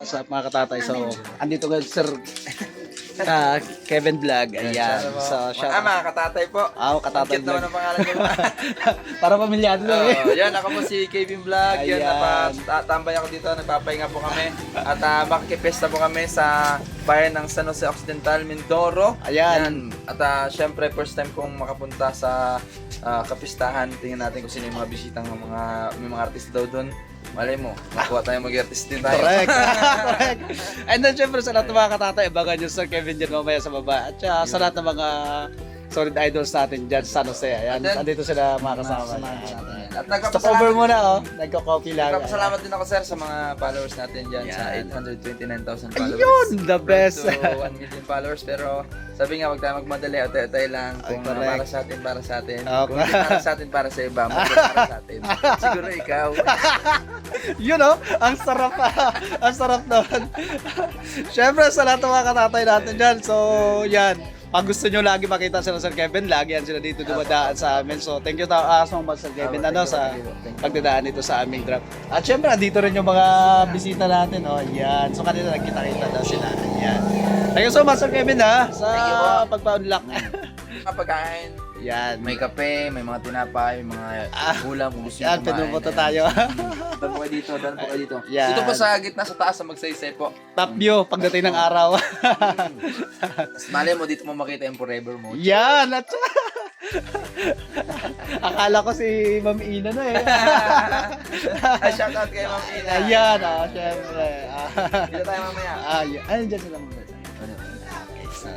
Sa mga katatay. So, andito ka Sir Kevin Vlog. Ayan. So, shout out. Mga katatay po. Katatay Cute naman Vlog. ang pangalan ko. Para pamilyado na eh. Yan, ako po si Kevin Vlog. Yan, Ayan. napatambay ako dito, nagpapahinga po kami. At makikipesta po kami sa bayan ng San Jose Occidental, Mindoro. Ayan. At syempre, first time kong makapunta sa kapistahan. Tingnan natin kung sino yung mga bisitang may mga artist daw doon. Malay mo, makuha tayo mag-artist din tayo. Correct. Correct. And then, syempre, sa lahat ng mga katatay, abangan nyo Sir Kevin dyan mamaya sa baba. At sa lahat ng mga solid idols natin dyan sa San Jose. Ayan, andito sila mga kasama. At Stop over muna, oh. Nagko-coffee lang. nagpapasalamat din ako, sir, sa mga followers natin dyan sa Yan. 829,000 followers. Ayun, the best. So, 1 million followers, pero sabi nga, huwag tayo magmadali, atay-atay lang. Kung correct. para sa atin, para sa atin. Okay. Kung hindi para sa atin, para sa iba, para sa atin. Siguro ikaw. Yun oh, ang sarap ang sarap doon. Syempre sa lahat ng mga katatay natin dyan. So, yan. Pag gusto nyo lagi makita sila Sir Kevin, lagi yan sila dito dumadaan sa amin. So, thank you so much Sir Kevin sa pagdadaan dito sa aming drop. At syempre, andito rin yung mga bisita natin. Oh, yan. So, kanina nagkita-kita na sila. Yan. Thank you so much Sir Kevin sa pagpa-unlock. Pagkain, Yan. may kape, may mga tinapay, may mga ulam kung gusto nyo Yan, kumain. pinupunta tayo. Doon po kayo dito, doon po kayo dito. Yan. Dito po sa gitna, sa taas, sa magsaysay po. Top view pagdating ng araw. Mas malay mo, dito mo makita yung forever mo. Yan! At akala ko si Ma'am Ina na eh. Shout out kay Ma'am Ina. Ayan, syempre. Dito tayo mamaya. Ayun, dyan sila muna. Okay, so,